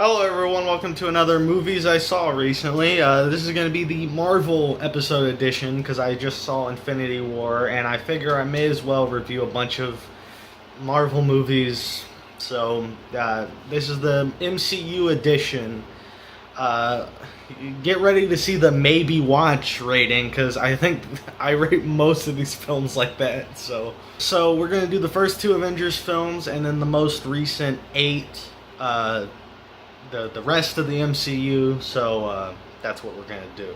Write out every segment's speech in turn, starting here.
Hello everyone, welcome to another Movies I Saw Recently. This is going to be the Marvel episode edition because I just saw Infinity War and I figure I may as well review a bunch of Marvel movies. So this is the MCU edition. Get ready to see the maybe watch rating because I think I rate most of these films like that. So we're going to do the first two Avengers films and then the most recent 8 the rest of the MCU, so that's what we're gonna do.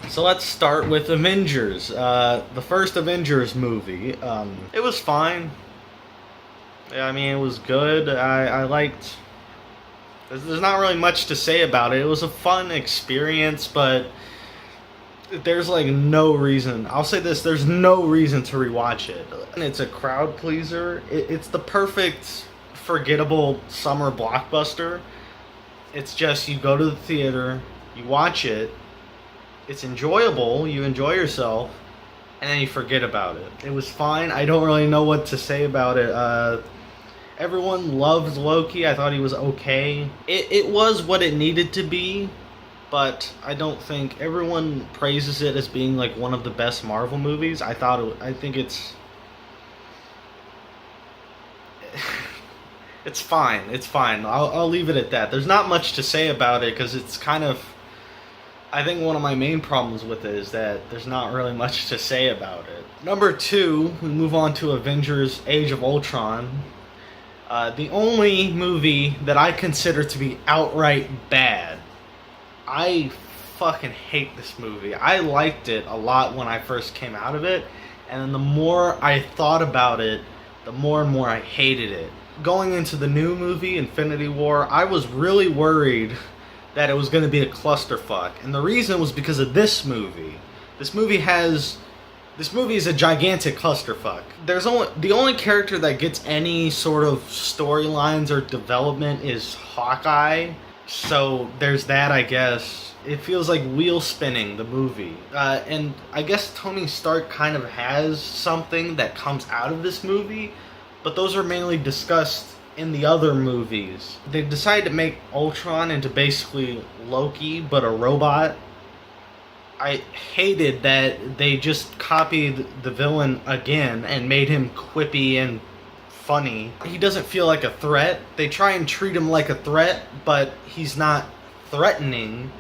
So let's start with Avengers. The first Avengers movie. It was fine. I mean, it was good. I liked... There's not really much to say about it. It was a fun experience, but there's like no reason. I'll say this, there's no reason to rewatch it. And it's a crowd pleaser. It's the perfect, forgettable summer blockbuster. It's just, you go to the theater, you watch it, it's enjoyable, you enjoy yourself, and then you forget about it. It was fine. I don't really know what to say about it. Everyone loves Loki. I thought he was okay. It was what it needed to be, but I don't think everyone praises it as being like one of the best Marvel movies. I think it's it's fine. It's fine. I'll leave it at that. There's not much to say about it because it's kind of, I think one of my main problems with it is that there's not really much to say about it. Number 2, we move on to Avengers Age of Ultron. The only movie that I consider to be outright bad. I fucking hate this movie. I liked it a lot when I first came out of it, and then the more I thought about it, the more and more I hated it. Going into the new movie, Infinity War, I was really worried that it was going to be a clusterfuck, and the reason was because of this movie. This movie is a gigantic clusterfuck. The only character that gets any sort of storylines or development is Hawkeye. So there's that, I guess. It feels like wheel spinning, the movie. And I guess Tony Stark kind of has something that comes out of this movie, but those are mainly discussed in the other movies. They decided to make Ultron into basically Loki, but a robot. I hated that they just copied the villain again and made him quippy and funny. He doesn't feel like a threat. They try and treat him like a threat, but he's not threatening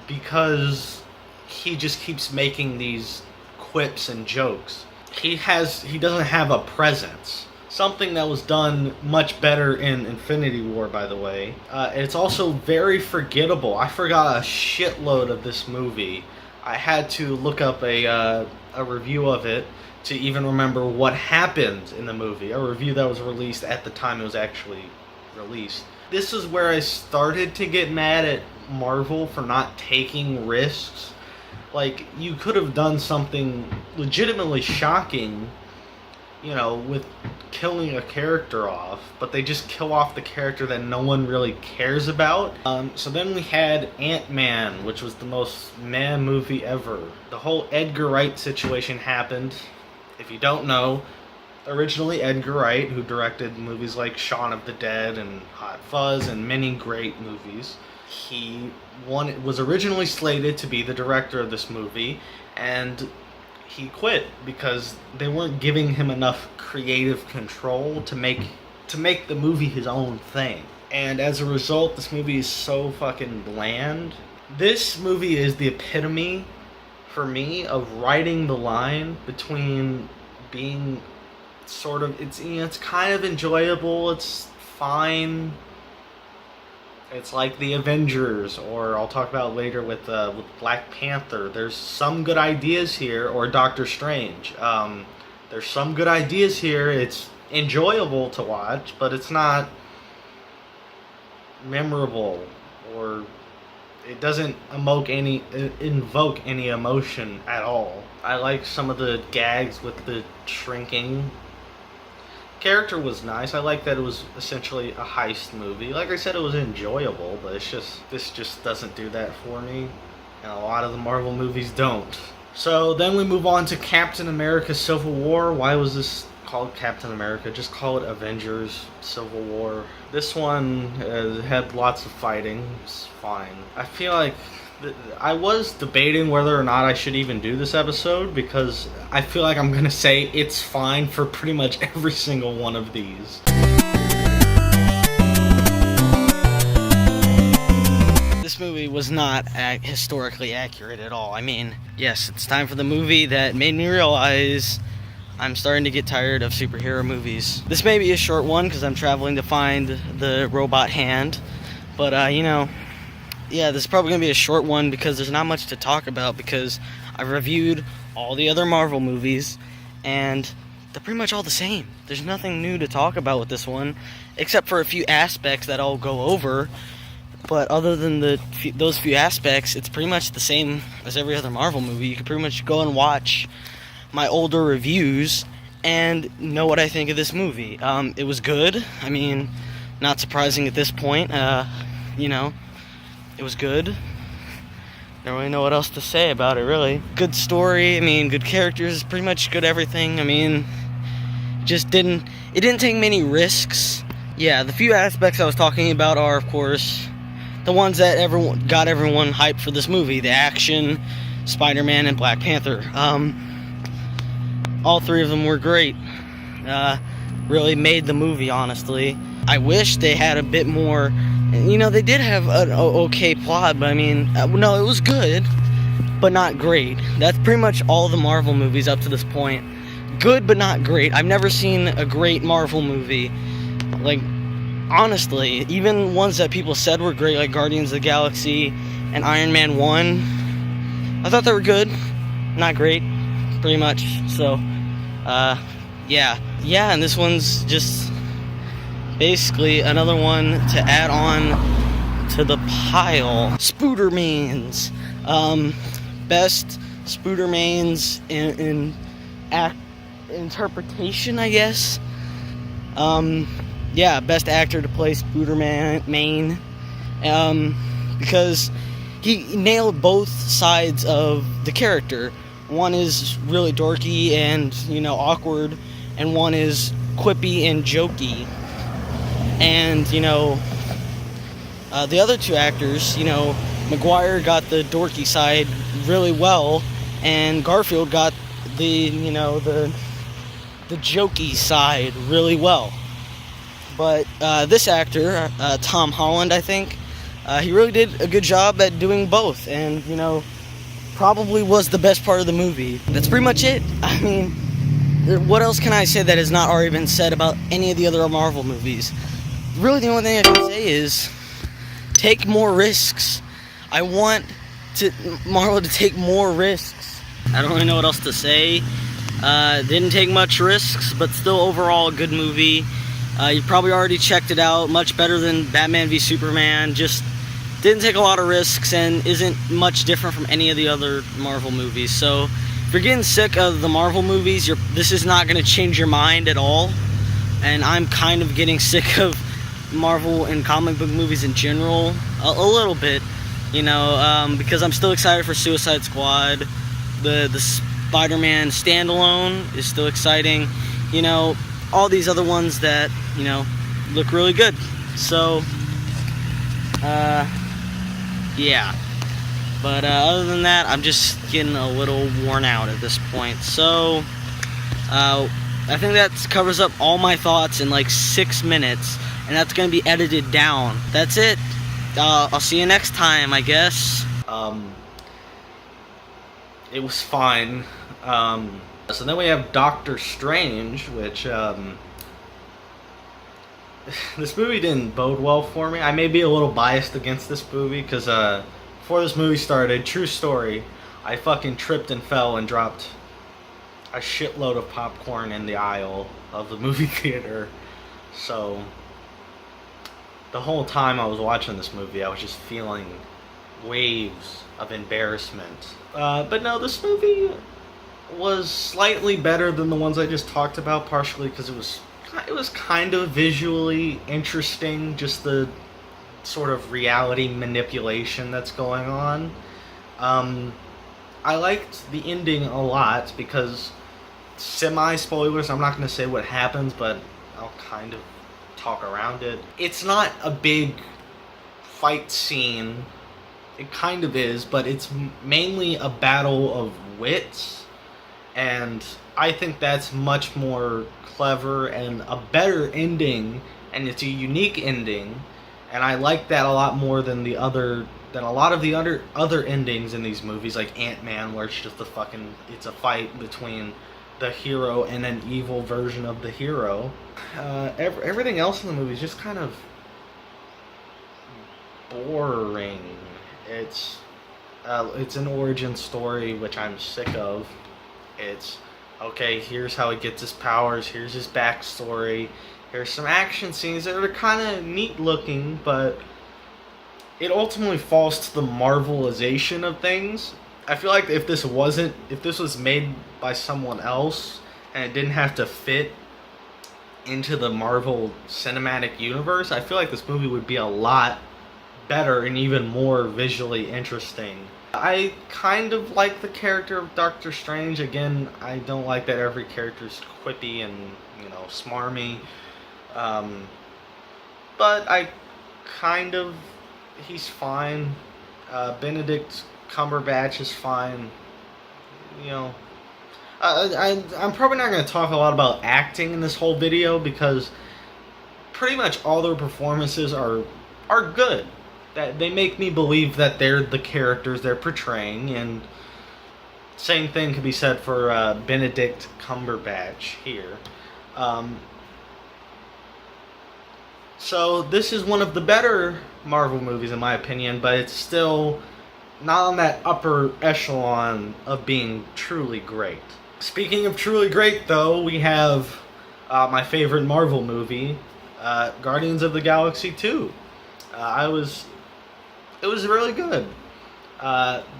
because he just keeps making these quips and jokes. He doesn't have a presence. Something that was done much better in Infinity War, by the way. It's also very forgettable. I forgot a shitload of this movie. I had to look up a review of it to even remember what happened in the movie. A review that was released at the time it was actually released. This is where I started to get mad at Marvel for not taking risks. Like, you could have done something legitimately shocking, you know, with killing a character off, but they just kill off the character that no one really cares about. So then we had Ant-Man, which was the most meh movie ever. The whole Edgar Wright situation happened. If you don't know, originally Edgar Wright, who directed movies like Shaun of the Dead and Hot Fuzz and many great movies, he was originally slated to be the director of this movie, and he quit because they weren't giving him enough creative control to make the movie his own thing. And as a result, this movie is so fucking bland. This movie is the epitome, for me, of riding the line between being sort of, it's kind of enjoyable, it's fine, it's like the Avengers, or I'll talk about later with Black Panther. There's some good ideas here, or Doctor Strange. There's some good ideas here. It's enjoyable to watch, but it's not memorable, or it doesn't invoke any emotion at all. I like some of the gags with the shrinking character was nice. I like that it was essentially a heist movie. Like I said, it was enjoyable, but this just doesn't do that for me, and a lot of the Marvel movies don't. So then we move on to Captain America Civil War. Why was this called Captain America? Just call it Avengers Civil War. This one had lots of fighting. It's fine. I feel like I was debating whether or not I should even do this episode, because I feel like I'm gonna say it's fine for pretty much every single one of these. This movie was not historically accurate at all. I mean, yes, it's time for the movie that made me realize I'm starting to get tired of superhero movies. This may be a short one because I'm traveling to find the robot hand, but you know, yeah, this is probably going to be a short one because there's not much to talk about, because I've reviewed all the other Marvel movies and they're pretty much all the same. There's nothing new to talk about with this one, except for a few aspects that I'll go over. But other than those few aspects, it's pretty much the same as every other Marvel movie. You can pretty much go and watch my older reviews and know what I think of this movie. It was good. I mean, not surprising at this point. You know, it was good. Don't really know what else to say about it, really. Good story. I mean, good characters. Pretty much good everything. I mean, it didn't take many risks. Yeah, the few aspects I was talking about are, of course, the ones that got everyone hyped for this movie: the action, Spider-Man, and Black Panther. All three of them were great. Really made the movie, honestly. I wish they had a bit more. You know, they did have an okay plot, but I mean, no, it was good, but not great. That's pretty much all the Marvel movies up to this point. Good, but not great. I've never seen a great Marvel movie. Like, honestly, even ones that people said were great, like Guardians of the Galaxy and Iron Man 1, I thought they were good, not great, pretty much. So, yeah, and this one's just basically another one to add on to the pile. Spidermans, best Spidermans in interpretation, I guess. Yeah, best actor to play Spider-Man, because he nailed both sides of the character. One is really dorky and, you know, awkward, and one is quippy and jokey. And, you know, the other two actors, you know, Maguire got the dorky side really well, and Garfield got the, you know, the jokey side really well. But this actor, Tom Holland, I think, he really did a good job at doing both, and, you know, probably was the best part of the movie. That's pretty much it. I mean, what else can I say that has not already been said about any of the other Marvel movies? Really, the only thing I can say is take more risks. I want Marvel to take more risks. I don't really know what else to say. Didn't take much risks, but still overall a good movie. You probably already checked it out. Much better than Batman v Superman. Just didn't take a lot of risks and isn't much different from any of the other Marvel movies. So if you're getting sick of the Marvel movies, this is not going to change your mind at all. And I'm kind of getting sick of Marvel and comic book movies in general, a little bit, you know, because I'm still excited for Suicide Squad. The Spider-Man standalone is still exciting, you know, all these other ones that, you know, look really good. So yeah, but other than that, I'm just getting a little worn out at this point. So I think that covers up all my thoughts in like 6 minutes, and that's going to be edited down. That's it. I'll see you next time, I guess. It was fine. So then we have Doctor Strange, which this movie didn't bode well for me. I may be a little biased against this movie because before this movie started, true story, I fucking tripped and fell and dropped a shitload of popcorn in the aisle of the movie theater. So the whole time I was watching this movie, I was just feeling waves of embarrassment. But no, this movie was slightly better than the ones I just talked about, partially because it was it was kind of visually interesting, just the sort of reality manipulation that's going on. I liked the ending a lot because, semi-spoilers, I'm not going to say what happens, but I'll kind of talk around it. It's not a big fight scene. It kind of is, but it's mainly a battle of wits, and I think that's much more clever and a better ending, and it's a unique ending, and I like that a lot more than a lot of the other endings in these movies, like Ant-Man, where it's just it's a fight between the hero and an evil version of the hero. Everything else in the movie is just kind of boring. It's an origin story, which I'm sick of. It's, okay, here's how he gets his powers, here's his backstory, here's some action scenes that are kind of neat looking, but it ultimately falls to the Marvelization of things. I feel like if this was made by someone else and it didn't have to fit into the Marvel Cinematic Universe, I feel like this movie would be a lot better and even more visually interesting. I kind of like the character of Doctor Strange. Again, I don't like that every character's quippy and, smarmy. But he's fine. Benedict Cumberbatch is fine. I'm probably not going to talk a lot about acting in this whole video because pretty much all their performances are good. That they make me believe that they're the characters they're portraying, and same thing could be said for Benedict Cumberbatch here. So this is one of the better Marvel movies in my opinion, but it's still not on that upper echelon of being truly great. Speaking of truly great, though, we have my favorite Marvel movie, Guardians of the Galaxy 2. It was really good.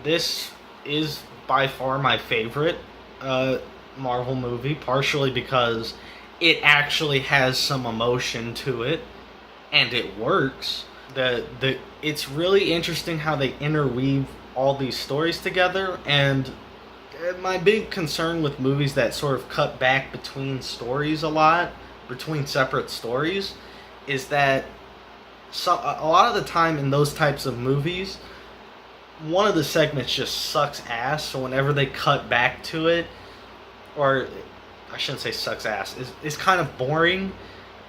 This is by far my favorite Marvel movie, partially because it actually has some emotion to it, and it works. It's really interesting how they interweave all these stories together, and my big concern with movies that sort of cut back between stories a lot, between separate stories, is that a lot of the time in those types of movies, one of the segments just sucks ass, so whenever they cut back to it, or I shouldn't say sucks ass, is kind of boring.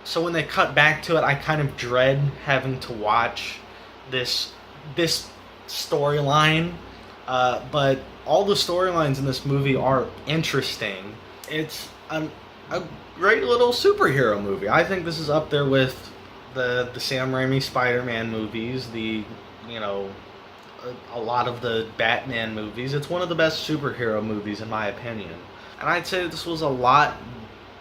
So when they cut back to it, I kind of dread having to watch this storyline. But all the storylines in this movie are interesting. It's a great little superhero movie. I think this is up there with the Sam Raimi Spider-Man movies, a lot of the Batman movies. It's one of the best superhero movies in my opinion. And I'd say this was a lot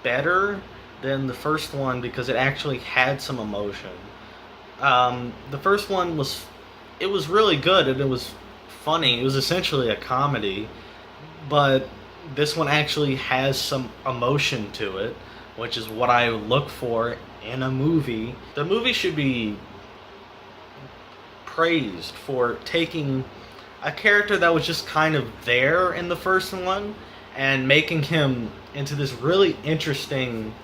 better than the first one because it actually had some emotion. The first one was really good and it was funny. It was essentially a comedy, but this one actually has some emotion to it, which is what I look for in a movie. The movie should be praised for taking a character that was just kind of there in the first one and making him into this really interesting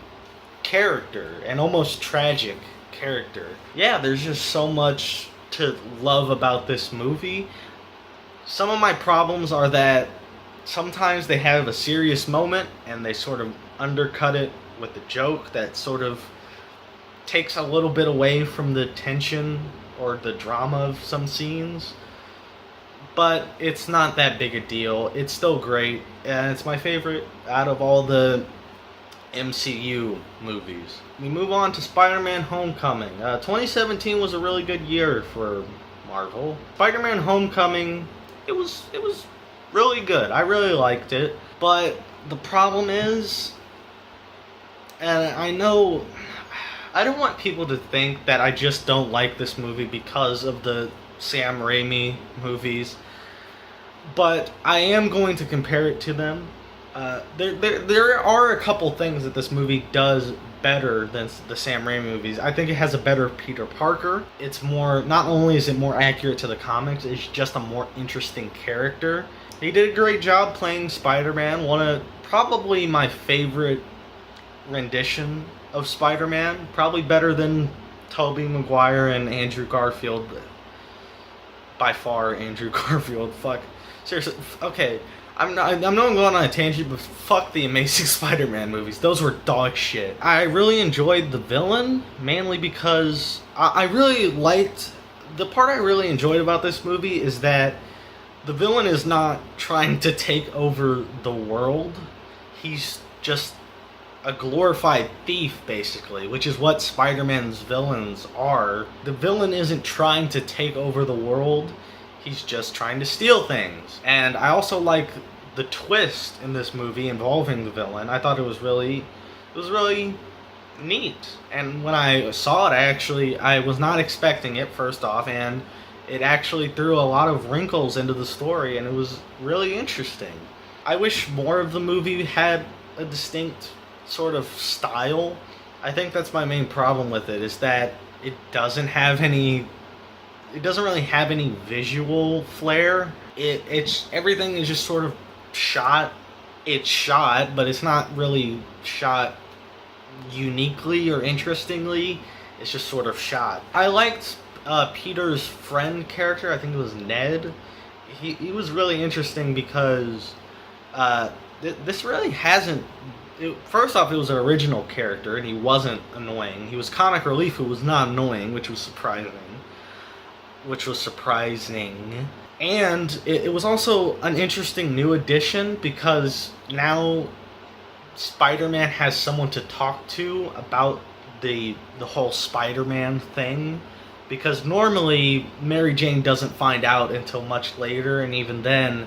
character, an almost tragic character. Yeah, there's just so much to love about this movie. Some of my problems are that sometimes they have a serious moment and they sort of undercut it with a joke that sort of takes a little bit away from the tension or the drama of some scenes. But it's not that big a deal. It's still great, and it's my favorite out of all the MCU movies. We move on to SpiderMan Homecoming. 2017 was a really good year for Marvel. SpiderMan Homecoming, it was really good. I really liked it. But the problem is, and I know, I don't want people to think that I just don't like this movie because of the Sam Raimi movies, but I am going to compare it to them There are a couple things that this movie does better than the Sam Raimi movies. I think it has a better Peter Parker. It's more, not only is it more accurate to the comics, it's just a more interesting character. He did a great job playing Spider-Man, one of probably my favorite rendition of Spider-Man, probably better than Tobey Maguire and Andrew Garfield. By far, Andrew Garfield. Fuck. Seriously, okay. I'm not going on a tangent, but fuck the Amazing Spider-Man movies. Those were dog shit. I really enjoyed the villain, mainly because I really liked... The part I really enjoyed about this movie is that the villain is not trying to take over the world. He's just a glorified thief, basically, which is what Spider-Man's villains are. The villain isn't trying to take over the world. He's just trying to steal things. And I also like the twist in this movie involving the villain. I thought it was really neat. And when I saw it, I was not expecting it, first off, and it actually threw a lot of wrinkles into the story, and it was really interesting. I wish more of the movie had a distinct sort of style. I think that's my main problem with it, is that it doesn't really have any visual flair. It's everything is just sort of shot. It's shot, but it's not really shot uniquely or interestingly. It's just sort of shot. I liked Peter's friend character. I think it was Ned. He was really interesting because this really hasn't... First off, it was an original character, and he wasn't annoying. He was comic relief who was not annoying, which was surprising. And it was also an interesting new addition, because now Spider-Man has someone to talk to about the whole Spider-Man thing. Because normally, Mary Jane doesn't find out until much later, and even then,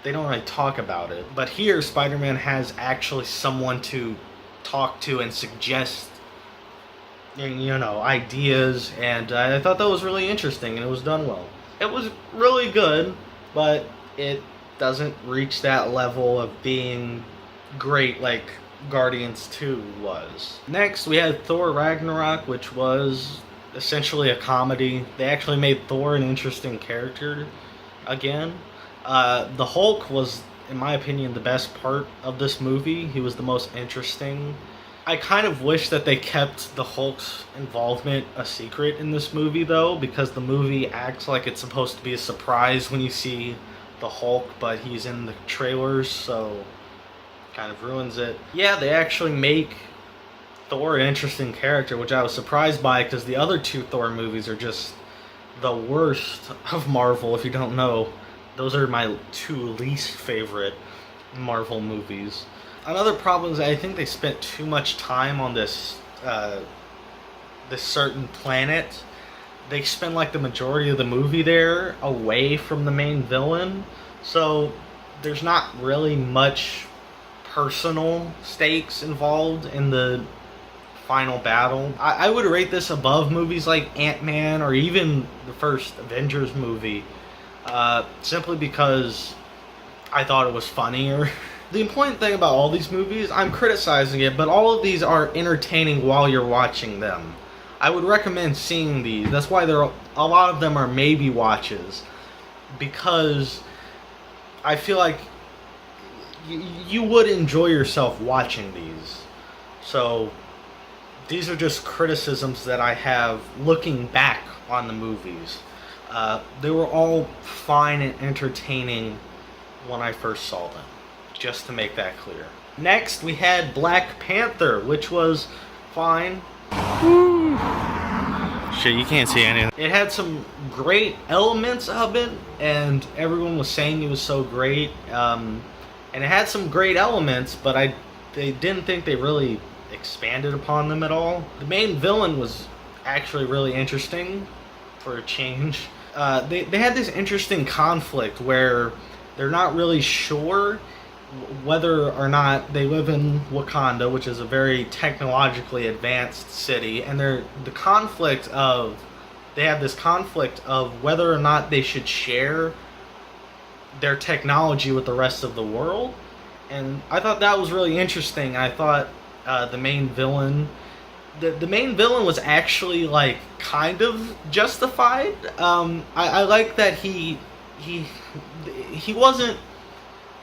they don't really talk about it. But here, Spider-Man has actually someone to talk to and suggest, ideas, and I thought that was really interesting, and it was done well. It was really good, but it doesn't reach that level of being great like Guardians 2 was. Next, we had Thor Ragnarok, which was essentially a comedy. They actually made Thor an interesting character again. The Hulk was, in my opinion, the best part of this movie. He was the most interesting. I kind of wish that they kept the Hulk's involvement a secret in this movie, though, because the movie acts like it's supposed to be a surprise when you see the Hulk, but he's in the trailers, so kind of ruins it. Yeah, they actually make Thor an interesting character, which I was surprised by, because the other two Thor movies are just the worst of Marvel, if you don't know. Those are my two least favorite Marvel movies. Another problem is I think they spent too much time on this certain planet. They spend like the majority of the movie there away from the main villain. So there's not really much personal stakes involved in the final battle. I would rate this above movies like Ant-Man or even the first Avengers movie. Simply because I thought it was funnier. The important thing about all these movies, I'm criticizing it, but all of these are entertaining while you're watching them. I would recommend seeing these. That's why a lot of them are maybe watches, because I feel like you would enjoy yourself watching these. So these are just criticisms that I have looking back on the movies. They were all fine and entertaining when I first saw them, just to make that clear. Next, we had Black Panther, which was fine. Woo. Shit, you can't see anything. It had some great elements of it, and everyone was saying it was so great. And it had some great elements, but they didn't think they really expanded upon them at all. The main villain was actually really interesting, for a change. They had this interesting conflict where they're not really sure whether or not they live in Wakanda, which is a very technologically advanced city, and they have this conflict of whether or not they should share their technology with the rest of the world. And I thought that was really interesting. I thought the main villain, the main villain was actually like kind of justified. I like that he wasn't.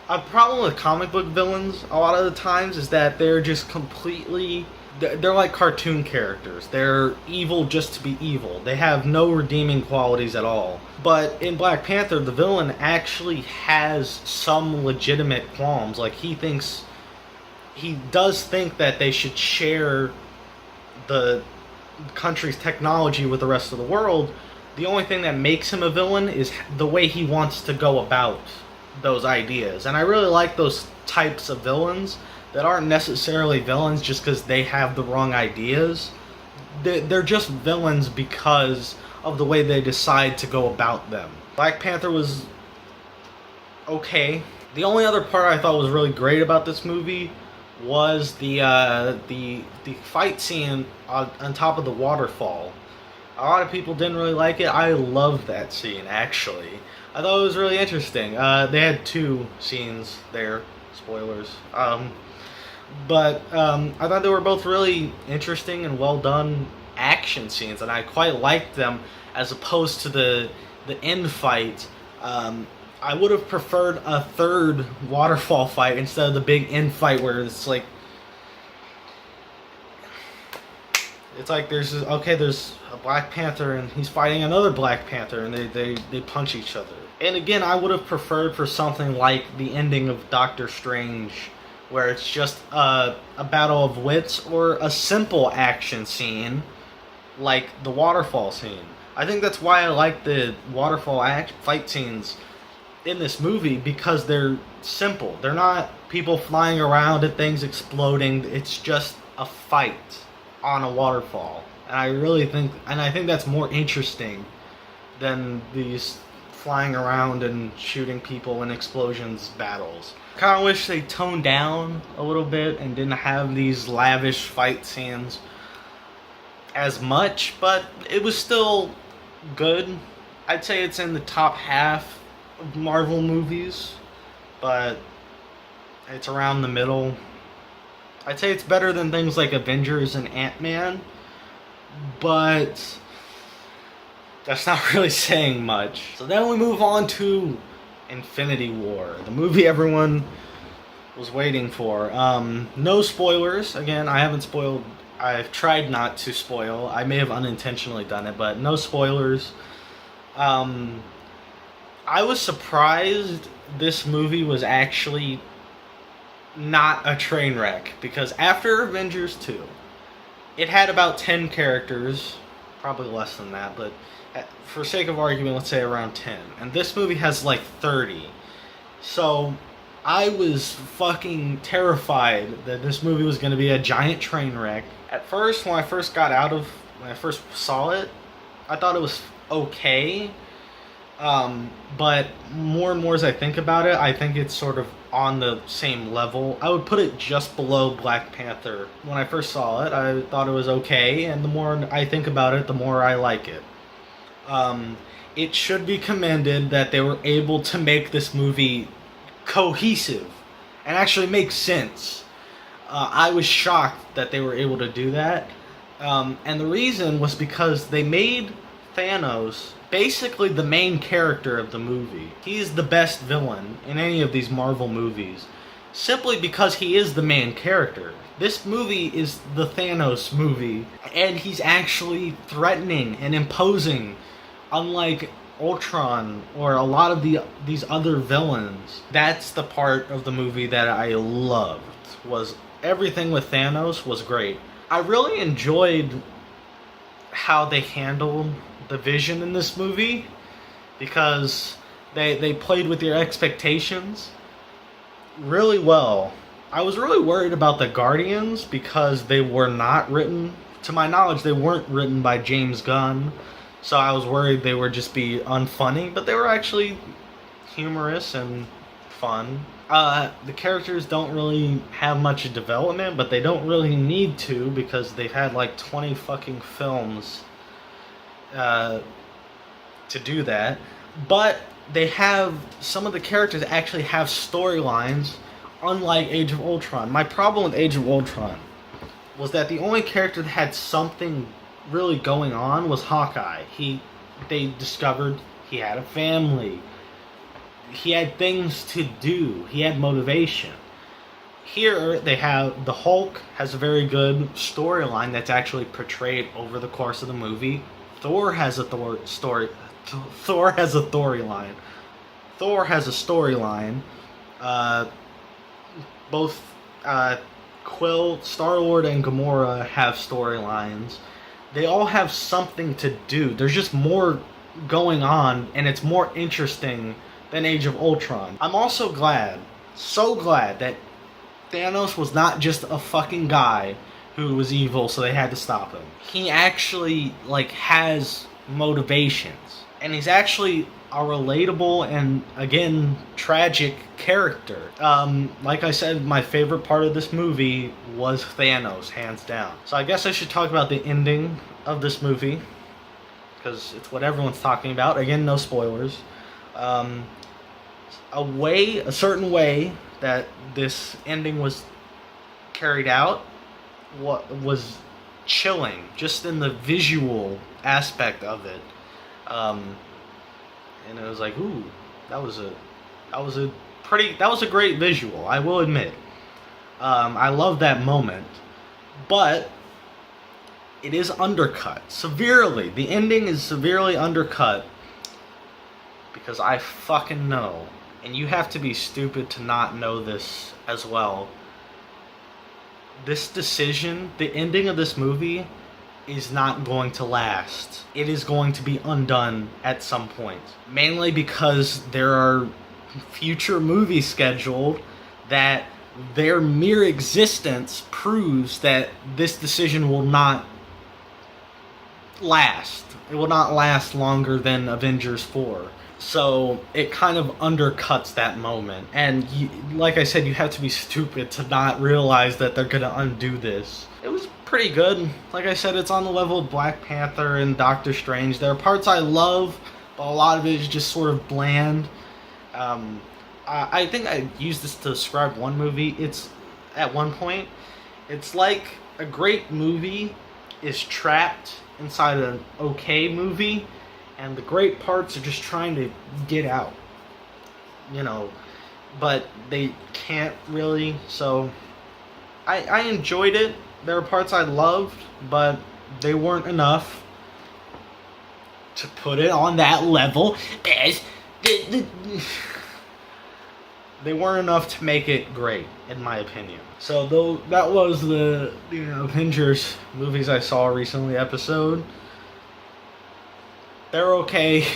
A problem with comic book villains a lot of the times is that they're just completely. They're like cartoon characters. They're evil just to be evil. They have no redeeming qualities at all. But in Black Panther, the villain actually has some legitimate qualms. Like, he does think that they should share the country's technology with the rest of the world. The only thing that makes him a villain is the way he wants to go about those ideas. And I really like those types of villains that aren't necessarily villains just because they have the wrong ideas. They're just villains because of the way they decide to go about them. Black Panther was okay. The only other part I thought was really great about this movie was the fight scene on top of the waterfall. A lot of people didn't really like it. I loved that scene, actually. I thought it was really interesting. They had 2 scenes there. Spoilers. But I thought they were both really interesting and well done action scenes, and I quite liked them as opposed to the end fight. I would have preferred a third waterfall fight instead of the big end fight where it's like there's a Black Panther and he's fighting another Black Panther and they punch each other. And again, I would have preferred for something like the ending of Doctor Strange, where it's just a battle of wits or a simple action scene like the waterfall scene. I think that's why I like the waterfall fight scenes in this movie, because they're simple. They're not people flying around and things exploding. It's just a fight on a waterfall. And I think that's more interesting than these flying around and shooting people in explosions battles. Kind of wish they toned down a little bit and didn't have these lavish fight scenes as much, but it was still good. I'd say it's in the top half of Marvel movies, but it's around the middle. I'd say it's better than things like Avengers and Ant-Man, but that's not really saying much. So then we move on to Infinity War, the movie everyone was waiting for. No spoilers. Again, I've tried not to spoil. I may have unintentionally done it, but no spoilers. I was surprised this movie was actually not a train wreck, because after Avengers 2, it had about 10 characters, probably less than that, but for sake of argument, let's say around 10. And this movie has like 30. So I was fucking terrified that this movie was going to be a giant train wreck. At first, when I first saw it, I thought it was okay. But more and more as I think about it, I think it's sort of on the same level. I would put it just below Black Panther. When I first saw it, I thought it was okay, and the more I think about it, the more I like it. It should be commended that they were able to make this movie cohesive and actually make sense. I was shocked that they were able to do that. And the reason was because they made Thanos basically the main character of the movie. He's the best villain in any of these Marvel movies, simply because he is the main character. This movie is the Thanos movie, and he's actually threatening and imposing, unlike Ultron or a lot of these other villains. That's the part of the movie that I loved. Was everything with Thanos was great. I really enjoyed how they handled the Vision in this movie, because they played with your expectations really well. I was really worried about the Guardians because they were not written, to my knowledge, they weren't written by James Gunn. So I was worried they would just be unfunny, but they were actually humorous and fun. The characters don't really have much development, but they don't really need to, because they've had like 20 fucking films to do that. But they have, some of the characters actually have storylines, unlike Age of Ultron. My problem with Age of Ultron was that the only character that had something really going on was Hawkeye. They discovered he had a family. He had things to do. He had motivation. Here, they have, the Hulk has a very good storyline that's actually portrayed over the course of the movie. Thor has a storyline. Thor has a storyline. Both Quill, Star-Lord, and Gamora have storylines. They all have something to do. There's just more going on, and it's more interesting than Age of Ultron. I'm also glad, so glad, that Thanos was not just a fucking guy who was evil, so they had to stop him. He actually, like, has motivations. And he's actually a relatable and, again, tragic character. Like I said, my favorite part of this movie was Thanos, hands down. So I guess I should talk about the ending of this movie, because it's what everyone's talking about. Again, no spoilers. A certain way that this ending was carried out was chilling, just in the visual aspect of it. And it was like, ooh, that was a great visual, I will admit. I love that moment, but it is undercut severely. The ending is severely undercut because I fucking know, and you have to be stupid to not know this as well. This decision, the ending of this movie, is not going to last. It is going to be undone at some point. Mainly because there are future movies scheduled that their mere existence proves that this decision will not last. It will not last longer than Avengers 4. So it kind of undercuts that moment. And like I said, you have to be stupid to not realize that they're going to undo this. It was pretty good. Like I said, it's on the level of Black Panther and Doctor Strange. There are parts I love, but a lot of it is just sort of bland. I think I used this to describe one movie. It's, at one point, it's like a great movie is trapped inside an okay movie, and the great parts are just trying to get out, you know, but they can't really. So I enjoyed it. There were parts I loved, but they weren't enough to put it on that level as they weren't enough to make it great, in my opinion. So though that was the Avengers movies I saw recently episode. They're okay.